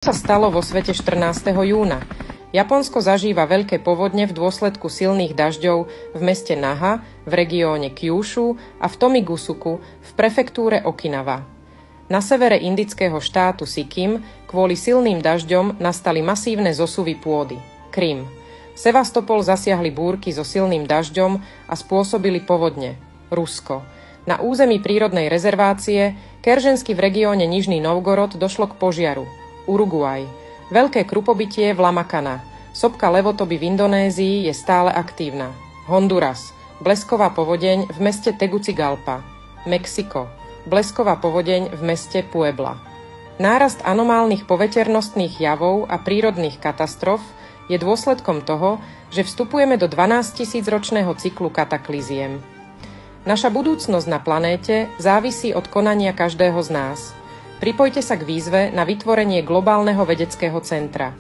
Čo sa stalo vo svete 14. júna? Japonsko zažíva veľké povodne v dôsledku silných dažďov v meste Naha, v regióne Kyushu a v Tomigusuku v prefektúre Okinawa. Na severe indického štátu Sikkim kvôli silným dažďom nastali masívne zosuvy pôdy. Krym. Sevastopol zasiahli búrky so silným dažďom a spôsobili povodne. Rusko. Na území prírodnej rezervácie Keržensky v regióne Nižný Novgorod došlo k požiaru. Uruguay. Veľké krupobytie v Lamakana. Sopka levotoby v Indonézii je stále aktívna. Honduras. Blesková povodeň v meste Tegucigalpa. Mexiko. Blesková povodeň v meste Puebla. Nárast anomálnych poveternostných javov a prírodných katastrof je dôsledkom toho, že vstupujeme do 12-tisícročného cyklu kataklíziem. Naša budúcnosť na planéte závisí od konania každého z nás. Pripojte sa k výzve na vytvorenie globálneho vedeckého centra.